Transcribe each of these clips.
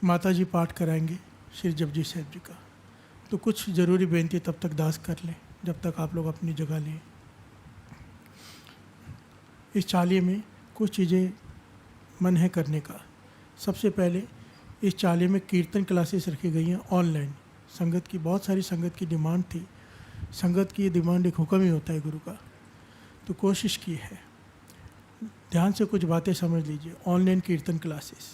माता जी पाठ कराएंगे श्री जपजी साहिब जी का। तो कुछ ज़रूरी बेनती तब तक दास कर लें जब तक आप लोग अपनी जगह लें। इस चालीहे में कुछ चीज़ें मन है करने का। सबसे पहले इस चालीहे में कीर्तन क्लासेस रखी गई हैं ऑनलाइन। संगत की बहुत सारी संगत की डिमांड थी। संगत की ये डिमांड एक हुक्म ही होता है गुरु का, तो कोशिश की है। ध्यान से कुछ बातें समझ लीजिए। ऑनलाइन कीर्तन क्लासेस,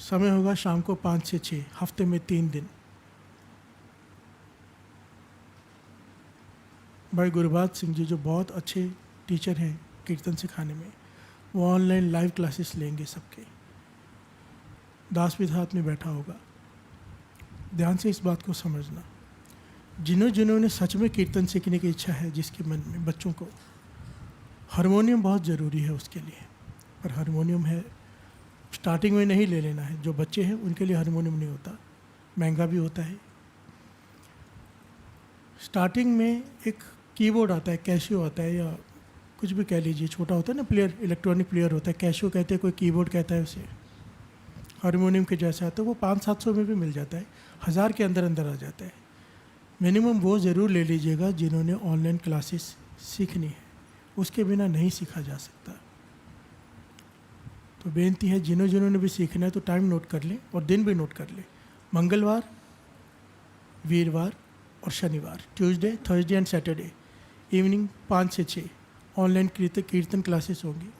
समय होगा शाम को 5 से 6, हफ्ते में 3 दिन। भाई गुरबाज सिंह जी जो बहुत अच्छे टीचर हैं कीर्तन सिखाने में, वो ऑनलाइन लाइव क्लासेस लेंगे सबके। दास भी हाथ में बैठा होगा। ध्यान से इस बात को समझना। जिन्होंने सच में कीर्तन सीखने की इच्छा है, जिसके मन में, बच्चों को हारमोनियम बहुत ज़रूरी है उसके लिए। पर हारमोनियम है स्टार्टिंग में नहीं ले लेना है। जो बच्चे हैं उनके लिए हारमोनियम नहीं होता, महंगा भी होता है। स्टार्टिंग में एक कीबोर्ड आता है, कैशियो आता है, या कुछ भी कह लीजिए, छोटा होता है ना प्लेयर, इलेक्ट्रॉनिक प्लेयर होता है, कैशियो कहते हैं, कोई कीबोर्ड कहता है उसे। हारमोनियम के जैसा आता है, वो 500-700 में भी मिल जाता है, 1000 के अंदर अंदर आ जाता है। मिनिमम वो ज़रूर ले लीजिएगा जिन्होंने ऑनलाइन क्लासेस सीखनी है, उसके बिना नहीं सीखा जा सकता। तो बेनती है जिन्होंने भी सीखना है तो टाइम नोट कर लें और दिन भी नोट कर लें। मंगलवार, वीरवार और शनिवार, Tuesday, Thursday and Saturday evening 5 से 6 ऑनलाइन कीर्तन क्लासेस होंगी।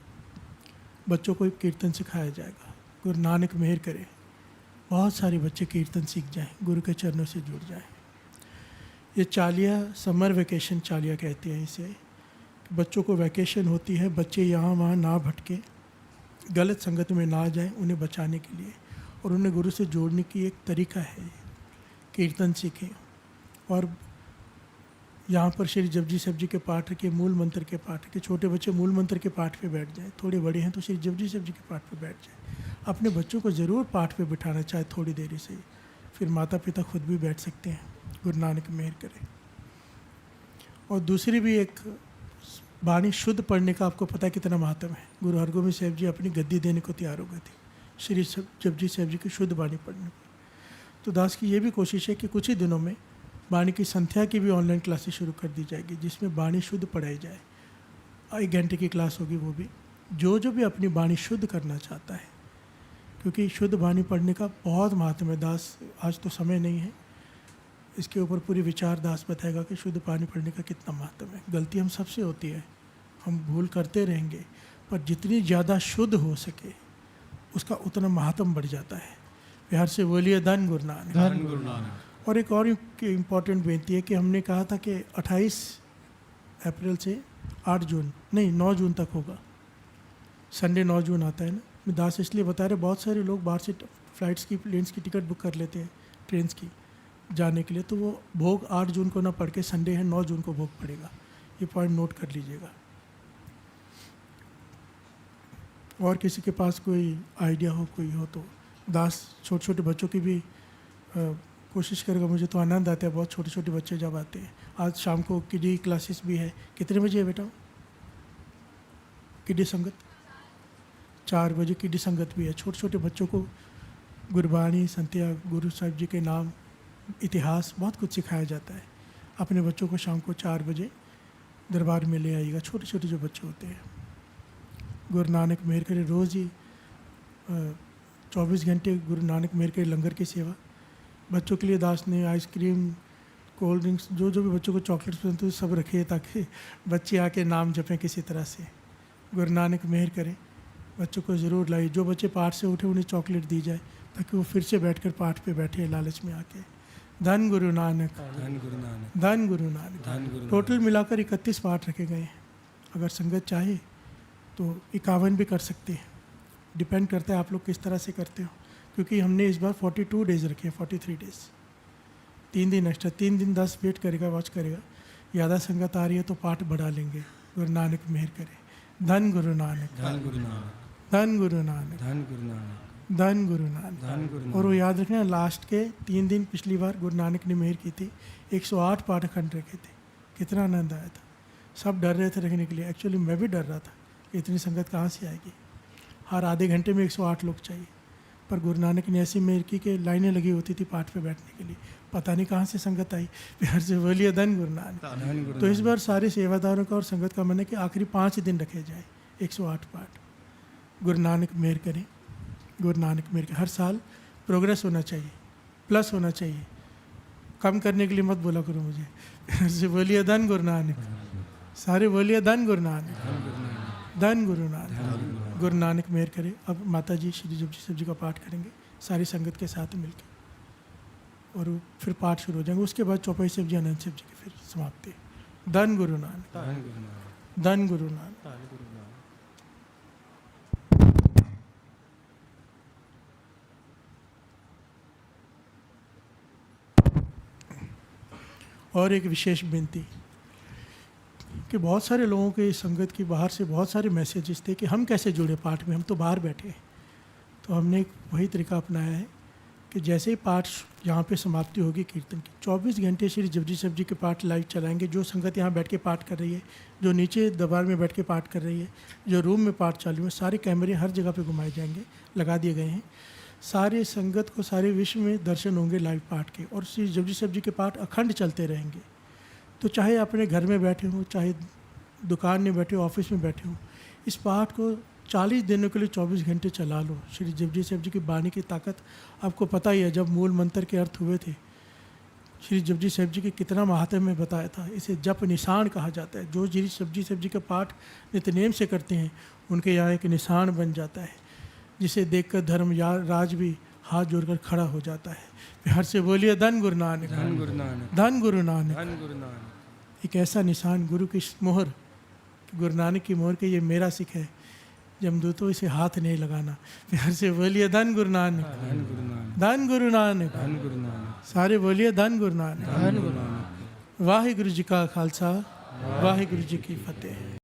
बच्चों को कीर्तन सिखाया जाएगा। गुरु नानक मेहर करे, बहुत सारे बच्चे कीर्तन सीख जाएं, गुरु के चरणों से जुड़ जाएं। ये चालिया समर वेकेशन चालिया कहते हैं इसे। बच्चों को वैकेशन होती है, बच्चे यहाँ वहाँ ना भटके, गलत संगत में ना जाएं, उन्हें बचाने के लिए और उन्हें गुरु से जोड़ने की एक तरीका है। कीर्तन सीखें और यहाँ पर श्री जपजी साहिब जी के पाठ के, मूल मंत्र के पाठ के, छोटे बच्चे मूल मंत्र के पाठ पे बैठ जाएं, थोड़े बड़े हैं तो श्री जपजी साहिब जी के पाठ पे बैठ जाएं। अपने बच्चों को ज़रूर पाठ पे बिठाना, चाहे थोड़ी देरी से, फिर माता पिता खुद भी बैठ सकते हैं। गुरु नानक मेहर करे। और दूसरी भी एक वाणी शुद्ध पढ़ने का आपको पता है कितना महत्व है। गुरु हरगोबिंद साहिब जी अपनी गद्दी देने को तैयार हो गए थे श्री जपजी साहिब जी की शुद्ध वाणी पढ़ने पर। तो दास की ये भी कोशिश है कि कुछ ही दिनों में वाणी की संध्या की भी ऑनलाइन क्लासेस शुरू कर दी जाएगी, जिसमें वाणी शुद्ध पढ़ाई जाए। 1 घंटे की क्लास होगी, वो भी जो भी अपनी वाणी शुद्ध करना चाहता है, क्योंकि शुद्ध वाणी पढ़ने का बहुत महत्व है। दास आज तो समय नहीं है, इसके ऊपर पूरी विचार दास बताएगा कि शुद्ध पानी पढ़ने का कितना महत्व है। गलती हम सबसे होती है, हम भूल करते रहेंगे, पर जितनी ज़्यादा शुद्ध हो सके उसका उतना महत्व बढ़ जाता है। प्यार से बोलिए धन गुरु नानक, धन गुरु नानक। और एक और इम्पॉर्टेंट बेनती है कि हमने कहा था कि 28 अप्रैल से 8 जून नहीं 9 जून तक होगा। संडे 9 जून आता है ना। दास इसलिए बता रहे, बहुत सारे लोग बाहर से फ्लाइट्स की, प्लेन्स की टिकट बुक कर लेते हैं ट्रेन्स की जाने के लिए, तो वो भोग 8 जून को ना पढ़ के संडे है 9 जून को भोग पड़ेगा। ये पॉइंट नोट कर लीजिएगा। और किसी के पास कोई आइडिया हो, कोई हो तो दास छोटे छोटे बच्चों की भी कोशिश करेगा। मुझे तो आनंद आता है बहुत, छोटे छोटे बच्चे जब आते हैं। आज शाम को किडी क्लासेस भी है। कितने बजे है बेटा किडी संगत? 4 बजे किडी संगत भी है। छोटे छोटे बच्चों को गुरबाणी, संध्या, गुरु साहिब जी के नाम, इतिहास, बहुत कुछ सिखाया जाता है। अपने बच्चों को शाम को 4 बजे दरबार में ले आइएगा, छोटे छोटे जो बच्चे होते हैं। गुरु नानक मेहर करे, रोज़ ही 24 घंटे गुरु नानक मेहर करे लंगर की सेवा। बच्चों के लिए दास ने आइसक्रीम, कोल्ड ड्रिंक्स, जो जो भी बच्चों को चॉकलेट्स पसंद है सब रखे, ताकि बच्चे आके नाम जपें किसी तरह से। गुरु नानक मेहर करे, बच्चों को ज़रूर लाइए। जो बच्चे पाठ से उठे उन्हें चॉकलेट दी जाए, ताकि वो फिर से बैठकर पाठ पे बैठे लालच में आके। धन गुरु नानक, धन गुरु नानक, धन गुरु नानक। धन गुरु नानक। टोटल मिलाकर 31 पाठ रखे गए हैं। अगर संगत चाहे तो 51 भी कर सकते हैं, डिपेंड करता है आप लोग किस तरह से करते हो। क्योंकि हमने इस बार 42 डेज़ रखे हैं, 43 डेज़, 3 दिन एक्स्ट्रा। 3 दिन 10 वेट करेगा, वॉच करेगा। ज़्यादा संगत आ रही है तो पाठ बढ़ा लेंगे। गुरु नानक मेहर करे। धन गुरु नानक, धन गुरु नानक, धन गुरु नानक, धन गुरु नानक, धन गुरु नानक। धन गुरु और वो नानक। याद रखना, लास्ट के 3 दिन पिछली बार गुरु नानक ने मेहर की थी, 108 पाठ अखंड रखे थे। कितना आनंद आया था। सब डर रहे थे रखने के लिए। एक्चुअली मैं भी डर रहा था, इतनी संगत कहाँ से आएगी। हर आधे घंटे में 108 लोग चाहिए। पर गुरु नानक ने ऐसी मेहर की कि लाइनें लगी होती थी पाठ पे बैठने के लिए, पता नहीं कहाँ से संगत आई। बिहार से बोलिए धन गुरु नानक। धन गुरु तो इस बार सारे सेवादारों का और संगत का मन है कि आखिरी 5 दिन रखे जाए 108 पाठ। गुरु नानक मेहर करें, गुरु नानक मेहर करें। हर साल प्रोग्रेस होना चाहिए, प्लस होना चाहिए, कम करने के लिए मत बोला करो मुझे। बिहार से बोलिए धन गुरु नानक, सारे बोलिए धन गुरु नानक, धन गुरु नानक। गुरु नानक मेहर करे। अब माता जी श्री जपजी साहब जी का पाठ करेंगे सारी संगत के साथ मिलकर, और वो फिर पाठ शुरू हो जाएंगे। उसके बाद चौपाई साहब जी, आनंद साहब जी की फिर समाप्ति। धन गुरु नानक, धन गुरु नानक, धन गुरु नानक। धन गुरु नानक। और एक विशेष विनती कि बहुत सारे लोगों के संगत की बाहर से बहुत सारे मैसेजेस थे कि हम कैसे जुड़े पाठ में, हम तो बाहर बैठे हैं। तो हमने वही तरीका अपनाया है कि जैसे ही पाठ यहाँ पे समाप्ति होगी कीर्तन की, 24 घंटे श्री जपजी साहब जी के पाठ लाइव चलाएंगे। जो संगत यहाँ बैठ के पाठ कर रही है, जो नीचे दरबार में बैठ के पाठ कर रही है, जो रूम में पाठ चालू है, सारे कैमरे हर जगह पे घुमाए जाएंगे, लगा दिए गए हैं। सारे संगत को सारे विश्व में दर्शन होंगे लाइव पाठ के, और श्री जपजी साहब जी के पाठ अखंड चलते रहेंगे। तो चाहे अपने घर में बैठे हों, चाहे दुकान में बैठे हो, ऑफिस में बैठे हो, इस पाठ को 40 दिनों के लिए 24 घंटे चला लो। श्री जपजी साहब जी की वाणी की ताकत आपको पता ही है। जब मूल मंत्र के अर्थ हुए थे, श्री जपजी साहब जी के कितना महात्म्य में बताया था। इसे जप निशान कहा जाता है। जो श्री जपजी साहब जी का पाठ नित्यनेम से करते हैं, उनके यहाँ एक निशान बन जाता है, जिसे देखकर धर्म या राज भी हाथ जोड़कर खड़ा हो जाता है। बिहार से बोलिए धन गुरु नानक, धन गुरु नानक, धन गुरु नानक। धन गुरु नानक। एक ऐसा निशान गुरु की मोहर, गुरु नानक की मोहर के ये मेरा सिख है, जमदूतों इसे हाथ नहीं लगाना। बिहार से बोलिए धन गुरु नानक, धन गुरु नानक, धन गुरु नानक। धन गुरु नानक, सारे बोलिए धन गुरु नानक। धन गुरु नानक। वाहिगुरु जी का खालसा, वाहिगुरु जी की फतेह।